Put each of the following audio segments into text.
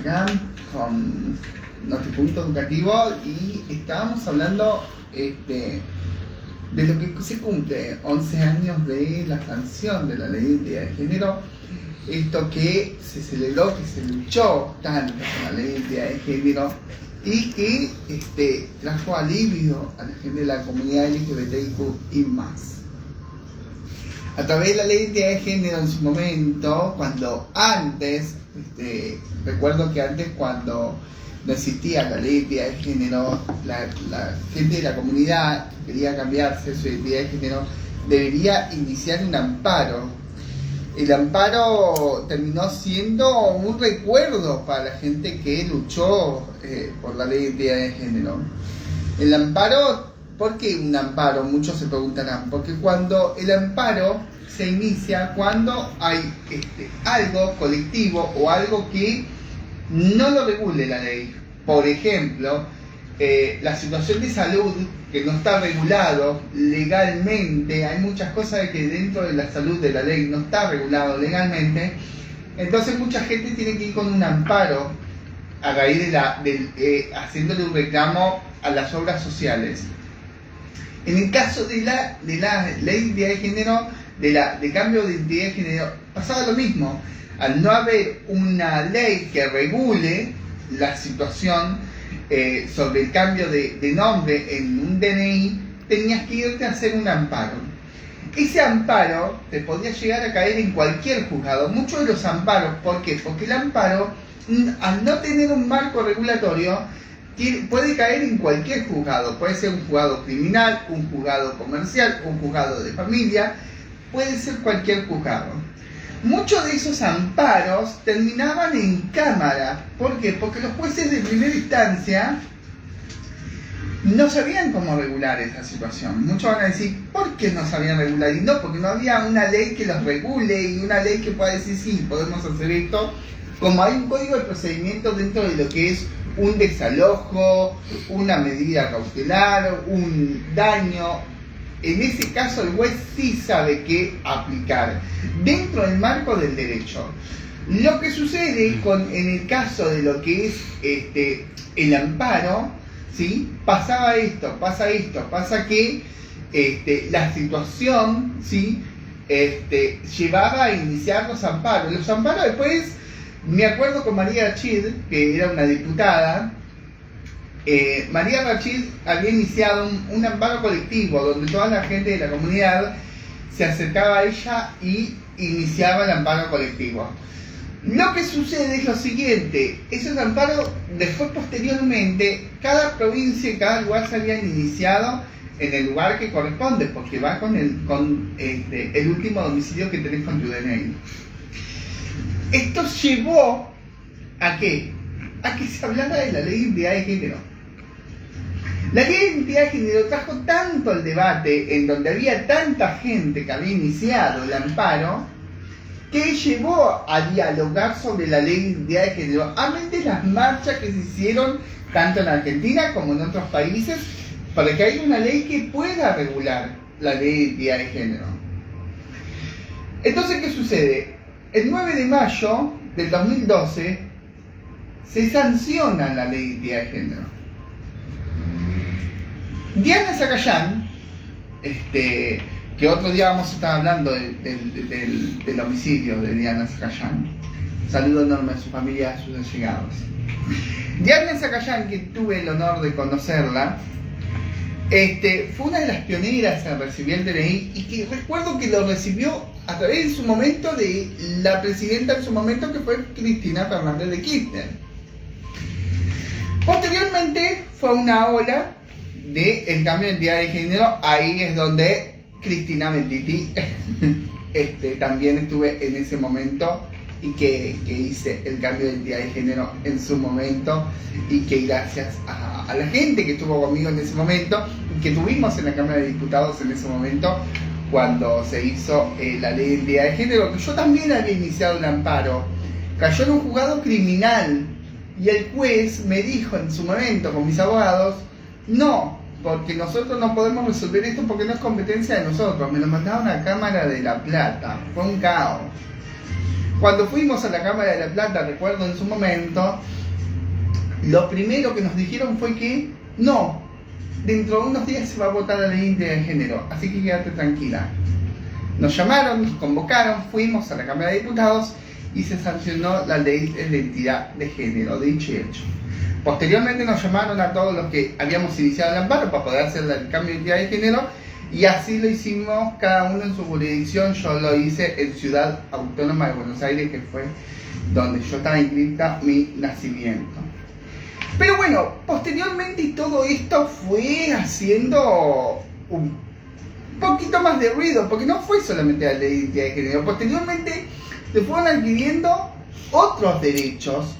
acá con nuestro punto educativo y estábamos hablando de lo que se cumple 11 años de la sanción de la ley de identidad de género. Esto que se celebró, que se luchó tanto con la ley de identidad de género y que trajo alivio a la gente de la comunidad LGBTIQ y más. A través de la ley de identidad de género en su momento, cuando antes, recuerdo que antes cuando no existía la ley de identidad de género, la gente de la comunidad que quería cambiarse su identidad de género debería iniciar un amparo. El amparo terminó siendo un recuerdo para la gente que luchó por la ley de identidad de género. El amparo, ¿por qué un amparo? Muchos se preguntarán. Porque cuando el amparo se inicia, cuando hay algo colectivo o algo que no lo regule la ley. Por ejemplo, la situación de salud que no está regulado legalmente, hay muchas cosas que dentro de la salud de la ley no está regulado legalmente, entonces mucha gente tiene que ir con un amparo a raíz de haciéndole un reclamo a las obras sociales. En el caso de la ley de identidad de género, de cambio de identidad de género, pasaba lo mismo. Al no haber una ley que regule la situación sobre el cambio de nombre en un DNI, tenías que irte a hacer un amparo. Ese amparo te podía llegar a caer en cualquier juzgado. Muchos de los amparos, ¿por qué? Porque el amparo, al no tener un marco regulatorio, puede caer en cualquier juzgado. Puede ser un juzgado criminal, un juzgado comercial, un juzgado de familia, puede ser cualquier juzgado. Muchos de esos amparos terminaban en cámara. ¿Por qué? Porque los jueces de primera instancia no sabían cómo regular esa situación. Muchos van a decir, ¿por qué no sabían regular? Y no, porque no había una ley que los regule y una ley que pueda decir, sí, podemos hacer esto. Como hay un código de procedimiento dentro de lo que es un desalojo, una medida cautelar, un daño, en ese caso el juez sí sabe qué aplicar dentro del marco del derecho. Lo que sucede en el caso de lo que es el amparo, ¿sí? Pasa que la situación, ¿sí? Llevaba a iniciar los amparos. Los amparos después, me acuerdo con María Rachid, que era una diputada. María Rachid había iniciado un amparo colectivo donde toda la gente de la comunidad se acercaba a ella y iniciaba el amparo colectivo. Lo que sucede es lo siguiente: esos amparos después, posteriormente, cada provincia y cada lugar se habían iniciado en el lugar que corresponde, porque va con el último domicilio que tenés con tu DNI. Esto llevó ¿a qué? A que se hablara de la ley de identidad de género. La ley de identidad de género trajo tanto el debate, en donde había tanta gente que había iniciado el amparo, que llevó a dialogar sobre la ley de identidad de género, a mente las marchas que se hicieron tanto en Argentina como en otros países, para que haya una ley que pueda regular la ley de identidad de género. Entonces, ¿qué sucede? El 9 de mayo del 2012 se sanciona la ley de identidad de género. Diana Zacayán, que otro día vamos a estar hablando del homicidio de Diana Zacayán. Saludo enorme a su familia, a sus allegados. Diana Zacayán, que tuve el honor de conocerla, fue una de las pioneras en recibir el DNI, y que recuerdo que lo recibió a través en su momento de la presidenta en su momento, que fue Cristina Fernández de Kirchner. Posteriormente fue una ola del cambio de identidad de género. Ahí es donde Cristina Mentiti también estuve en ese momento, y que hice el cambio de identidad de género en su momento, y que gracias a la gente que estuvo conmigo en ese momento y que tuvimos en la Cámara de Diputados en ese momento, cuando se hizo la ley de identidad de género, que yo también había iniciado el amparo, cayó en un juzgado criminal, y el juez me dijo en su momento con mis abogados, no, porque nosotros no podemos resolver esto porque no es competencia de nosotros. Me lo mandaron a Cámara de La Plata, fue un caos. Cuando fuimos a la Cámara de La Plata, recuerdo en su momento, lo primero que nos dijeron fue que no, dentro de unos días se va a votar la ley de identidad de género, así que quédate tranquila. Nos llamaron, nos convocaron, fuimos a la Cámara de Diputados y se sancionó la ley de identidad de género, dicho y hecho. Posteriormente nos llamaron a todos los que habíamos iniciado el amparo para poder hacer el cambio de identidad de género, y así lo hicimos cada uno en su jurisdicción. Yo lo hice en Ciudad Autónoma de Buenos Aires, que fue donde yo estaba inscrita mi nacimiento. Pero bueno, posteriormente todo esto fue haciendo un poquito más de ruido, porque no fue solamente la ley de identidad de género. Posteriormente se fueron adquiriendo otros derechos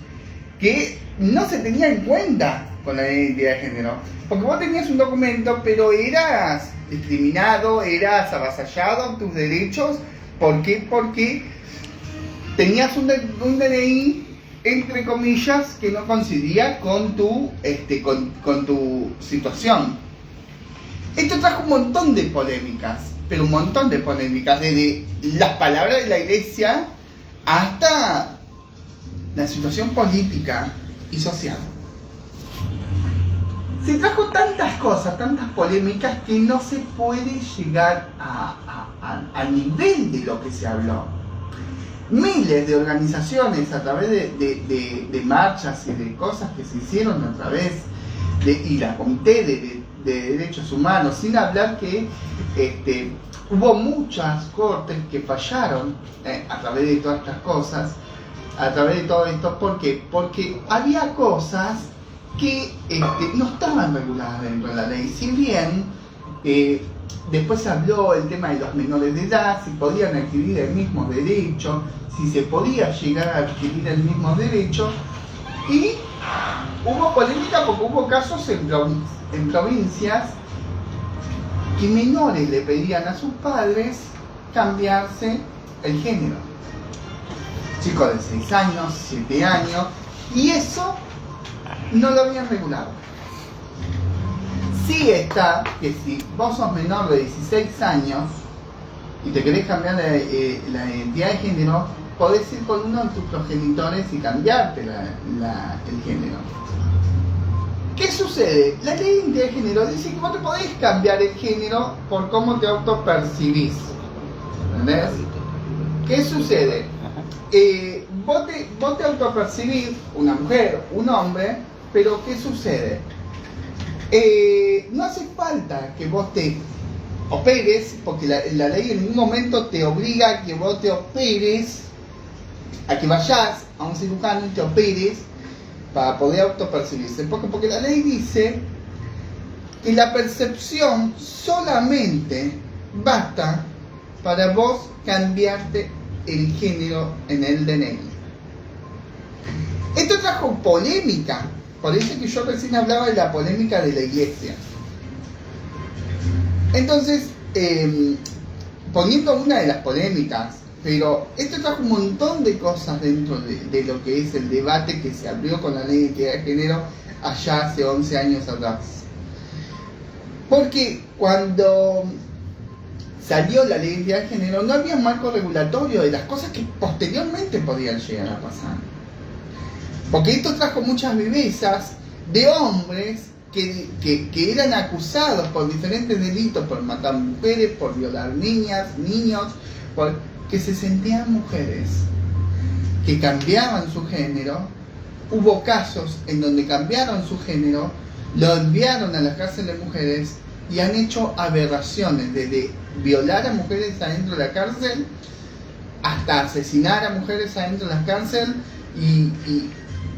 que no se tenían en cuenta con la ley de identidad de género. Porque vos tenías un documento, pero eras discriminado, eras avasallado en tus derechos. ¿Por qué? Porque tenías un DNI, entre comillas, que no coincidía con tu situación. Esto trajo un montón de polémicas, pero un montón de polémicas, desde las palabras de la iglesia hasta la situación política y social. Se trajo tantas cosas, tantas polémicas, que no se puede llegar al nivel de lo que se habló. Miles de organizaciones a través de marchas y de cosas que se hicieron a través y la Comité de Derechos Humanos, sin hablar que hubo muchas cortes que fallaron a través de todas estas cosas, a través de todo esto. ¿Por qué? Porque había cosas que no estaban reguladas dentro de la ley. Si bien después se habló el tema de los menores de edad, si podían adquirir el mismo derecho, si se podía llegar a adquirir el mismo derecho, y hubo polémica porque hubo casos en provincias que menores le pedían a sus padres cambiarse el género. Chicos de 6 años, 7 años, y eso no lo habían regulado. Sí está que si vos sos menor de 16 años y te querés cambiar la identidad de género, podés ir con uno de tus progenitores y cambiarte el género. ¿Qué sucede? La ley de identidad de género dice que vos te podés cambiar el género por cómo te autopercibís. ¿Entendés? ¿Qué sucede? Vos te autopercibís una mujer, un hombre, pero ¿qué sucede? No hace falta que vos te operes, porque la ley en ningún momento te obliga a que vos te operes, a que vayas a un cirujano y te operes para poder autopercibirse. Porque la ley dice que la percepción solamente basta para vos cambiarte el género en el DNI. Esto trajo polémica, por eso que yo recién hablaba de la polémica de la iglesia. Entonces, poniendo una de las polémicas, pero esto trajo un montón de cosas dentro de lo que es el debate que se abrió con la ley de identidad de género allá hace 11 años atrás. Porque cuando salió la ley de identidad de género no había un marco regulatorio de las cosas que posteriormente podían llegar a pasar. Porque esto trajo muchas vivezas de hombres que eran acusados por diferentes delitos, por matar mujeres, por violar niñas, niños, que se sentían mujeres, que cambiaban su género. Hubo casos en donde cambiaron su género, lo enviaron a la cárcel de mujeres y han hecho aberraciones, desde violar a mujeres adentro de la cárcel hasta asesinar a mujeres adentro de la cárcel y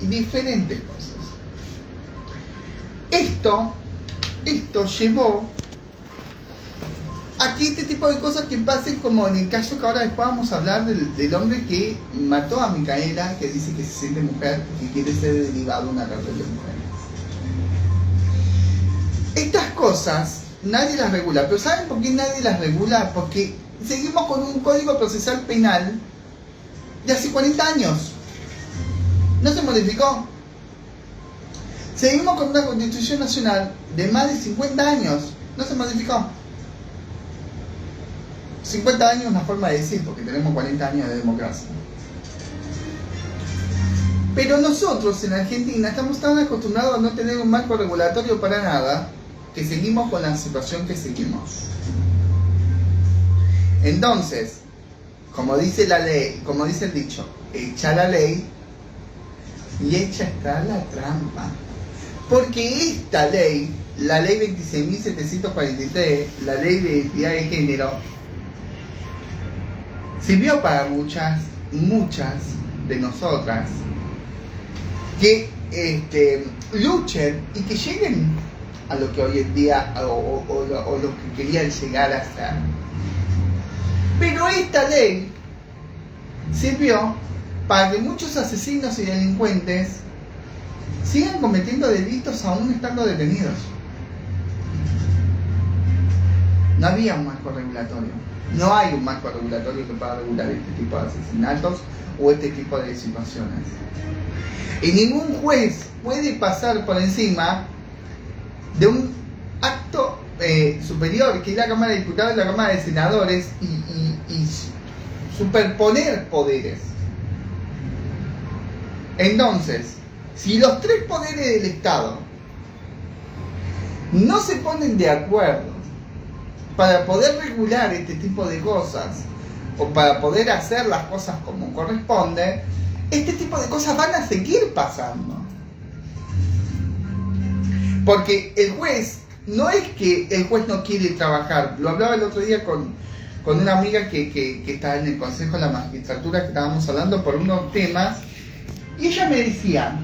diferentes cosas. Esto llevó a que este tipo de cosas que pasen, como en el caso que ahora después vamos a hablar del hombre que mató a Micaela, que dice que se siente mujer y que quiere ser derivado a una cárcel de mujeres. Estas cosas nadie las regula, pero ¿saben por qué nadie las regula? Porque seguimos con un código procesal penal de hace 40 años. No se modificó. Seguimos con una Constitución Nacional de más de 50 años. No se modificó. 50 años es una forma de decir, porque tenemos 40 años de democracia. Pero nosotros en Argentina estamos tan acostumbrados a no tener un marco regulatorio para nada, que seguimos con la situación que seguimos. Entonces, como dice la ley, como dice el dicho, echa la ley y hecha está la trampa. Porque esta ley, la ley 26.743, la ley de identidad de género, sirvió para muchas de nosotras que luchen y que lleguen a lo que hoy en día o lo que querían llegar a ser. Pero esta ley sirvió para que muchos asesinos y delincuentes sigan cometiendo delitos aún estando detenidos. No había un marco regulatorio. No hay un marco regulatorio que pueda regular este tipo de asesinatos o este tipo de situaciones. Y ningún juez puede pasar por encima de un acto superior, que es la Cámara de Diputados y la Cámara de Senadores, y superponer poderes. Entonces, si los tres poderes del Estado no se ponen de acuerdo para poder regular este tipo de cosas o para poder hacer las cosas como corresponde, este tipo de cosas van a seguir pasando. Porque el juez, no es que el juez no quiere trabajar. Lo hablaba el otro día con una amiga que está en el Consejo de la Magistratura, que estábamos hablando por unos temas, y ella me decía: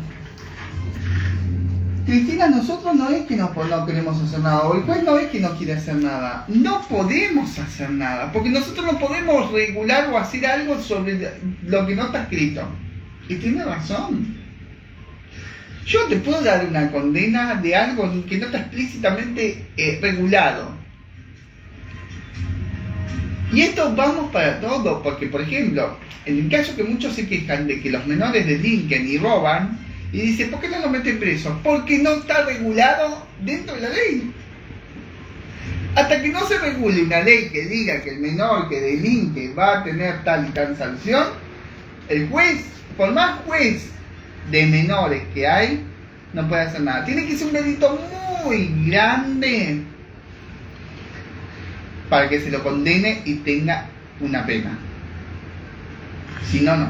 Cristina, nosotros no es que no queremos hacer nada, o el juez no es que no quiere hacer nada, no podemos hacer nada, porque nosotros no podemos regular o hacer algo sobre lo que no está escrito. Y tiene razón. Yo te puedo dar una condena de algo que no está explícitamente regulado. Y esto vamos para todo, porque por ejemplo, en el caso que muchos se quejan de que los menores delinquen y roban, y dicen, ¿por qué no los meten presos? Porque no está regulado dentro de la ley. Hasta que no se regule una ley que diga que el menor que delinque va a tener tal y tal sanción, el juez, por más juez de menores que hay, no puede hacer nada. Tiene que ser un delito muy grande para que se lo condene y tenga una pena. Si no, no.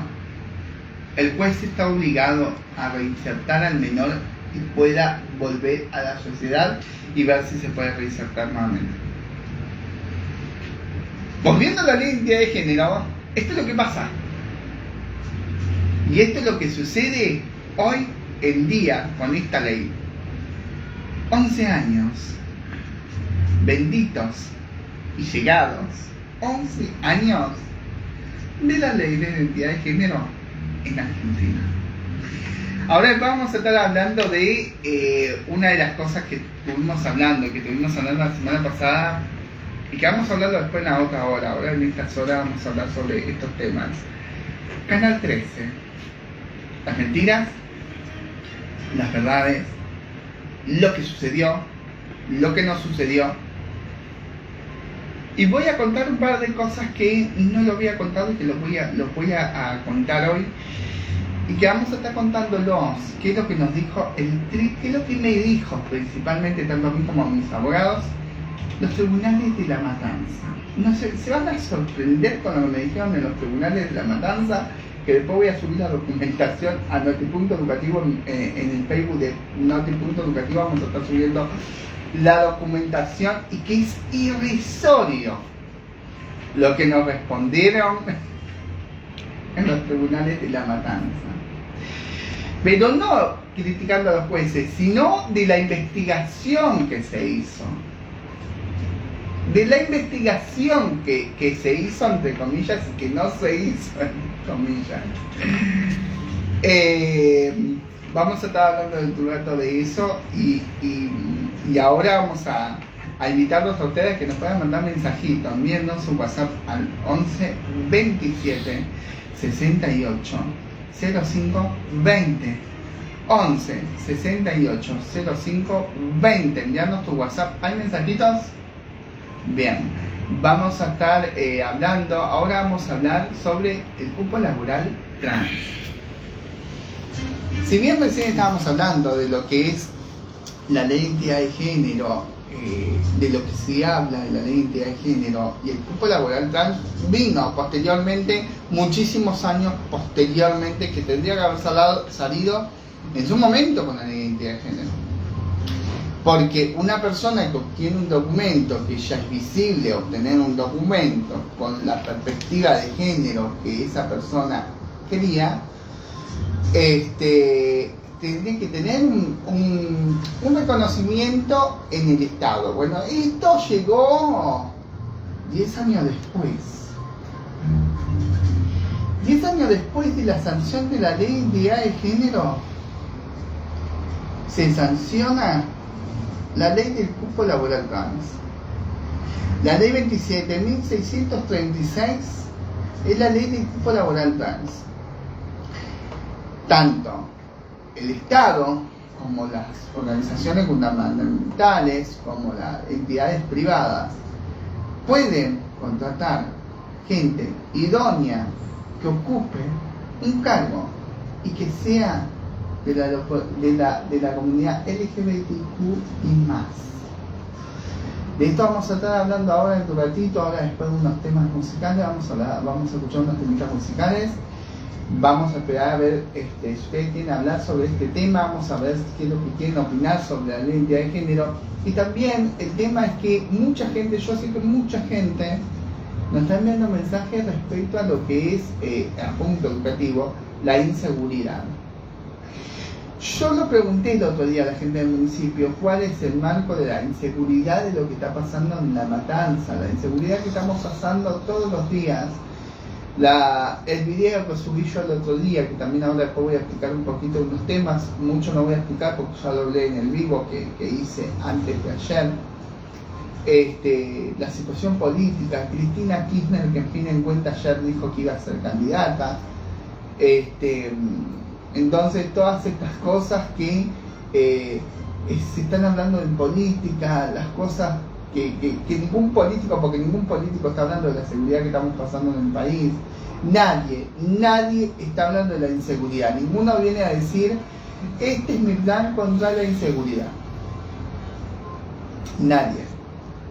El juez está obligado a reinsertar al menor y pueda volver a la sociedad y ver si se puede reinsertar nuevamente. Volviendo a la ley de identidad de género, esto es lo que pasa. Y esto es lo que sucede hoy en día con esta ley. 11 años, benditos y llegados, 11 años de la ley de identidad de género en Argentina. Ahora vamos a estar hablando de una de las cosas que estuvimos hablando la semana pasada y que vamos a hablarlo después en la otra hora. Ahora en estas horas vamos a hablar sobre estos temas. Canal 13. Las mentiras, las verdades, lo que sucedió, lo que no sucedió. Y voy a contar un par de cosas que no lo había contado y que los voy a contar hoy. Y que vamos a estar contándolos. ¿Qué es lo que nos dijo qué es lo que me dijo principalmente tanto a mí como a mis abogados los tribunales de La Matanza? No sé, se van a sorprender con lo que me dijeron de los tribunales de La Matanza, que después voy a subir la documentación a Notipunto Educativo en el Facebook de Notipunto Educativo. Vamos a estar subiendo la documentación y que es irrisorio lo que nos respondieron en los tribunales de La Matanza. Pero no criticando a los jueces, sino de la investigación que se hizo. De la investigación que se hizo, entre comillas, y que no se hizo, entre comillas. Vamos a estar hablando dentro de un rato de eso y ahora vamos a invitarlos a ustedes que nos puedan mandar mensajitos, enviando su WhatsApp al 11 27 68 05 20. 11 68 05 20. Enviarnos tu WhatsApp. ¿Hay mensajitos? Bien. Vamos a estar hablando. Ahora vamos a hablar sobre el cupo laboral trans. Si bien recién estábamos hablando de lo que es la ley de identidad de género, de lo que se habla de la ley de identidad de género y el cupo laboral trans, vino posteriormente, muchísimos años posteriormente, que tendría que haber salido en su momento con la ley de identidad de género. Porque una persona que obtiene un documento, que ya es visible obtener un documento con la perspectiva de género que esa persona quería, tendría que tener un reconocimiento en el Estado. Bueno, esto llegó 10 años después. 10 años después de la sanción de la ley de identidad de género, se sanciona la ley del cupo laboral trans. La ley 27.636 es la ley del cupo laboral trans. Tanto el Estado como las organizaciones gubernamentales, como las entidades privadas, pueden contratar gente idónea que ocupe un cargo y que sea de la comunidad LGBTQ y más. De esto vamos a estar hablando ahora en un ratito, ahora después de unos temas musicales, vamos a escuchar unos temitas musicales. Vamos a esperar a ver si ustedes quieren hablar sobre este tema, vamos a ver qué es lo que quieren opinar sobre la ley de identidad de género. Y también el tema es que mucha gente, yo sé que mucha gente nos está enviando mensajes respecto a lo que es, a punto educativo, la inseguridad. Yo lo pregunté el otro día a la gente del municipio, ¿cuál es el marco de la inseguridad de lo que está pasando en La Matanza? La inseguridad que estamos pasando todos los días. El video que subí yo el otro día, que también ahora después voy a explicar un poquito unos temas, mucho no voy a explicar porque ya lo hablé en el vivo que hice antes de ayer. La situación política, Cristina Kirchner, que en fin en cuenta ayer dijo que iba a ser candidata. Entonces todas estas cosas que se están hablando en política, las cosas que ningún político, porque ningún político está hablando de la seguridad que estamos pasando en el país, nadie está hablando de la inseguridad, ninguno viene a decir, este es mi plan contra la inseguridad. Nadie,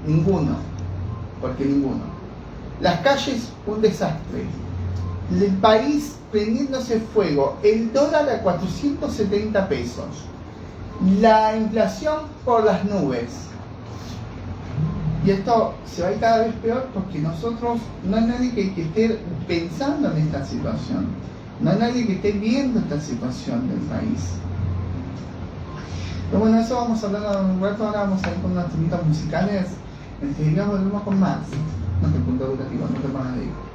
ninguno, porque ninguno. Las calles, un desastre. El país prendiéndose fuego, el dólar a 470 pesos, la inflación por las nubes. Y esto se va a ir cada vez peor porque nosotros, no hay nadie que esté pensando en esta situación, no hay nadie que esté viendo esta situación del país. Pero bueno, eso vamos a hablar en un rato, ahora vamos a ir con unas temitas musicales, enseguida volvemos con más. No te punto educativo, no te pongas de ir.